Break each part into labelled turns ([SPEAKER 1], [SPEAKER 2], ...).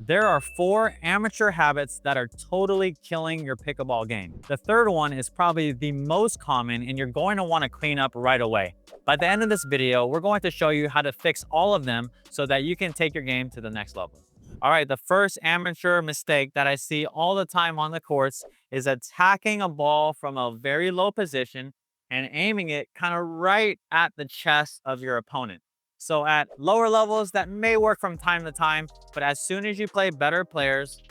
[SPEAKER 1] There are 4 amateur habits that are totally killing your pickleball game. The third one is probably the most common and you're going to want to clean up right away. By the end of this video, we're going to show you how to fix all of them so that you can take your game to the next level. All right, the first amateur mistake that I see all the time on the courts is attacking a ball from a very low position and aiming it kind of right at the chest of your opponent. So at lower levels, that may work from time to time, but as soon as you play better players,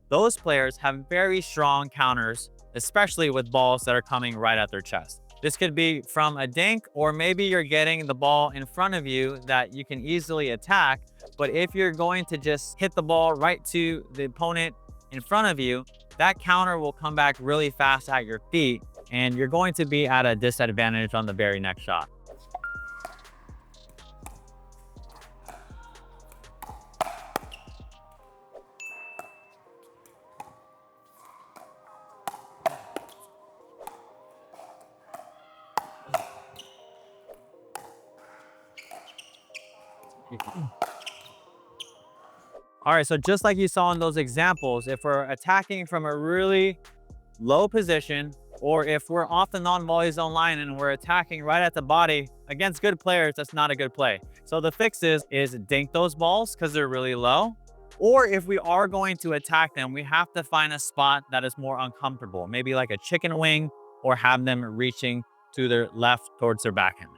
[SPEAKER 1] those players have very strong counters, especially with balls that are coming right at their chest. This could be from a dink, or maybe you're getting the ball in front of you that you can easily attack. But if you're going to just hit the ball right to the opponent in front of you, that counter will come back really fast at your feet, and you're going to be at a disadvantage on the very next shot. All right, so just like you saw in those examples, if we're attacking from a really low position, or if we're off the non-volley zone line and we're attacking right at the body against good players, that's not a good play. So the fix is dink those balls because they're really low. Or if we are going to attack them, we have to find a spot that is more uncomfortable, maybe like a chicken wing, or have them reaching to their left towards their backhand.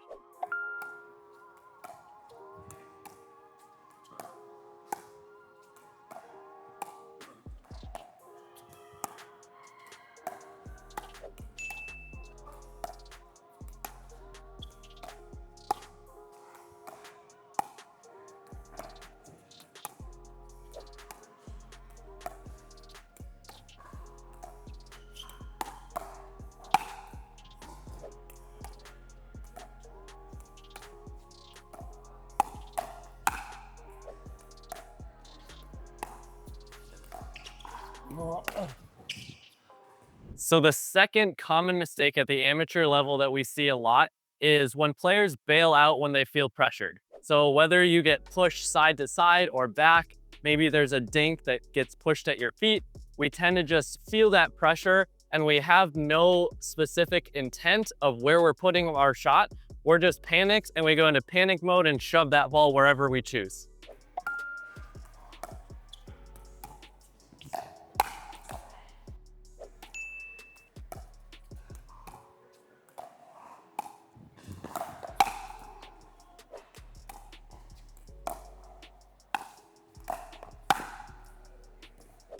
[SPEAKER 2] So the second common mistake at the amateur level that we see a lot is when players bail out when they feel pressured. So whether you get pushed side to side or back, maybe there's a dink that gets pushed at your feet, we tend to just feel that pressure and we have no specific intent of where we're putting our shot. We're just panicked and we go into panic mode and shove that ball wherever we choose.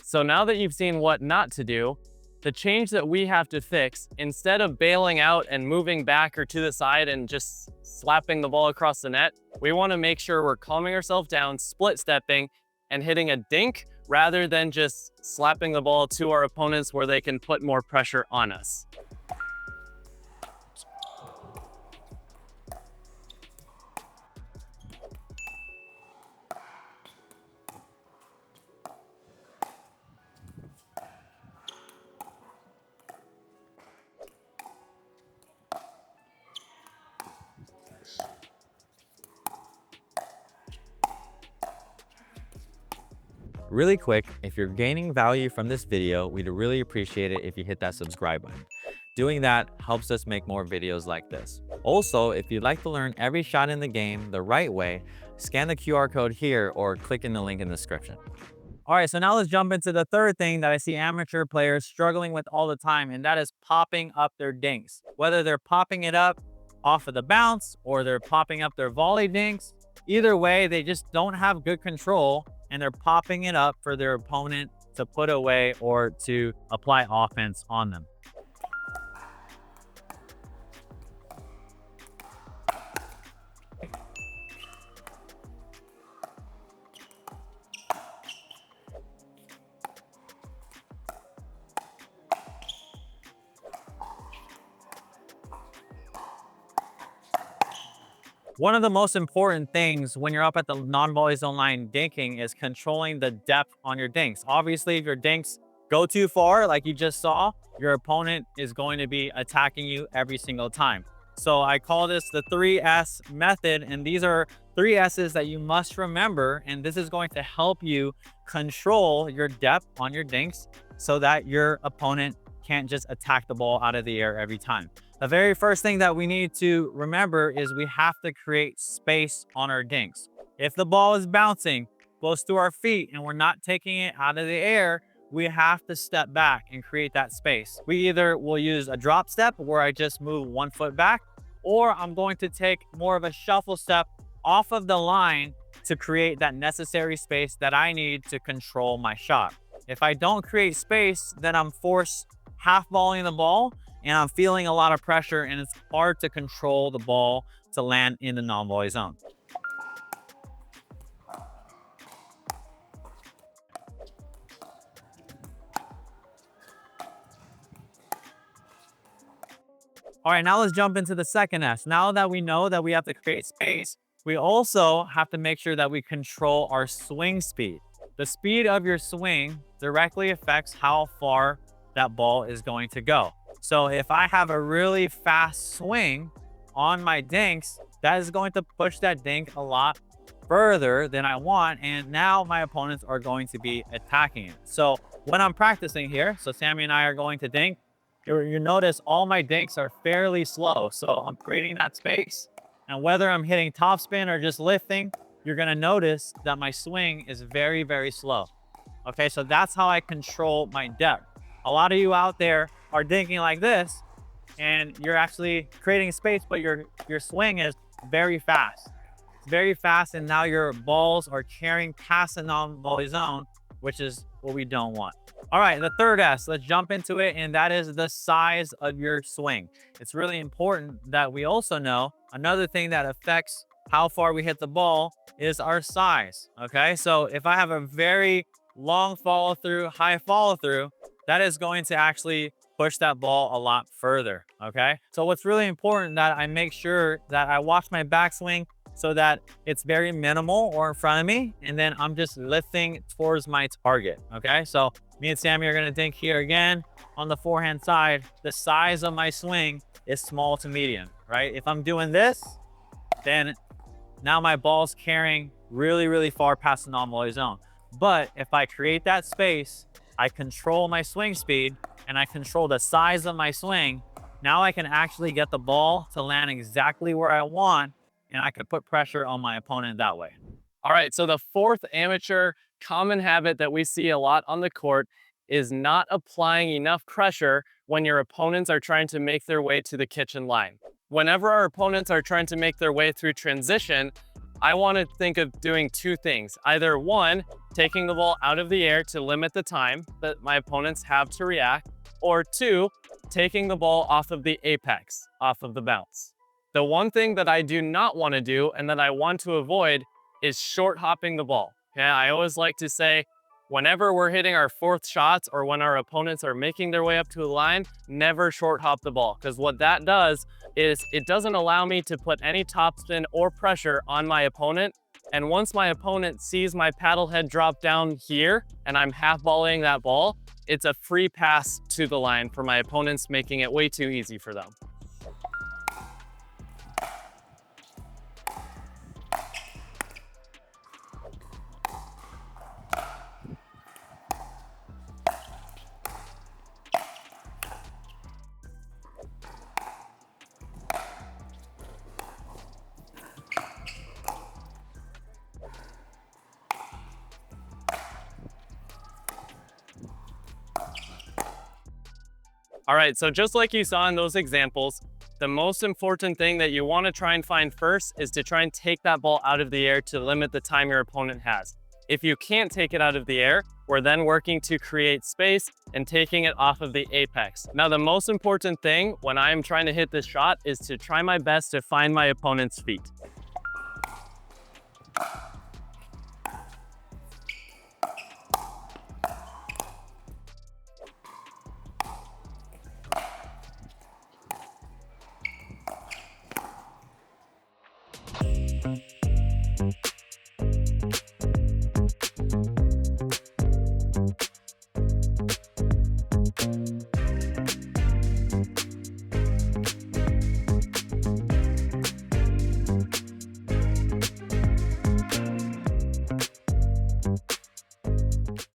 [SPEAKER 2] So now that you've seen what not to do, the change that we have to fix, instead of bailing out and moving back or to the side and just slapping the ball across the net, we want to make sure we're calming ourselves down, split stepping, and hitting a dink rather than just slapping the ball to our opponents where they can put more pressure on us.
[SPEAKER 1] Really quick, if you're gaining value from this video, we'd really appreciate it if you hit that subscribe button. Doing that helps us make more videos like this. Also, if you'd like to learn every shot in the game the right way, scan the QR code here or click in the link in the description. All right, so now let's jump into the third thing that I see amateur players struggling with all the time, and that is popping up their dinks. Whether they're popping it up off of the bounce or they're popping up their volley dinks, either way, they just don't have good control and they're popping it up for their opponent to put away or to apply offense on them. One of the most important things when you're up at the non-volley zone line dinking is controlling the depth on your dinks. Obviously, if your dinks go too far, like you just saw, your opponent is going to be attacking you every single time. So I call this the 3S method, and these are Three S's that you must remember, and this is going to help you control your depth on your dinks so that your opponent can't just attack the ball out of the air every time. The very first thing that we need to remember is we have to create space on our dinks. If the ball is bouncing close to our feet and we're not taking it out of the air, we have to step back and create that space. We either will use a drop step where I just move 1 foot back, or I'm going to take more of a shuffle step off of the line to create that necessary space that I need to control my shot. If I don't create space, then I'm forced half volleying the ball and I'm feeling a lot of pressure, and it's hard to control the ball to land in the non-volley zone. All right, now let's jump into the second S. Now that we know that we have to create space, we also have to make sure that we control our swing speed. The speed of your swing directly affects how far that ball is going to go. So if I have a really fast swing on my dinks, that is going to push that dink a lot further than I want. And now my opponents are going to be attacking it. So when I'm practicing here, so Sammy and I are going to dink, you notice all my dinks are fairly slow. So I'm creating that space. And whether I'm hitting topspin or just lifting, you're gonna notice that my swing is very, very slow. Okay, so that's how I control my depth. A lot of you out there are dinking like this, and you're actually creating space, but your swing is very fast. It's very fast, and now your balls are carrying past the non-volley zone, which is what we don't want. All right, the third S, let's jump into it, and that is the size of your swing. It's really important that we also know another thing that affects how far we hit the ball is our size, okay? So if I have a very long follow through, high follow through, that is going to actually push that ball a lot further, okay? So what's really important that I make sure that I watch my backswing so that it's very minimal or in front of me, and then I'm just lifting towards my target, okay? So me and Sammy are gonna dink here again. On the forehand side, the size of my swing is small to medium, right? If I'm doing this, then now my ball's carrying really, really far past the non-volley zone. But if I create that space, I control my swing speed and I control the size of my swing, now I can actually get the ball to land exactly where I want, and I could put pressure on my opponent that way.
[SPEAKER 2] All right, so the fourth amateur common habit that we see a lot on the court is not applying enough pressure when your opponents are trying to make their way to the kitchen line. Whenever our opponents are trying to make their way through transition, I want to think of doing two things. Either one, taking the ball out of the air to limit the time that my opponents have to react, or two, taking the ball off of the apex, off of the bounce. The one thing that I do not want to do and that I want to avoid is short hopping the ball. Okay, I always like to say, whenever we're hitting our fourth shots or when our opponents are making their way up to a line, never short hop the ball. Because what that does is it doesn't allow me to put any topspin or pressure on my opponent. And once my opponent sees my paddle head drop down here and I'm half volleying that ball, it's a free pass to the line for my opponents, making it way too easy for them. All right, so just like you saw in those examples, the most important thing that you want to try and find first is to try and take that ball out of the air to limit the time your opponent has. If you can't take it out of the air, we're then working to create space and taking it off of the apex. Now, the most important thing when I'm trying to hit this shot is to try my best to find my opponent's feet.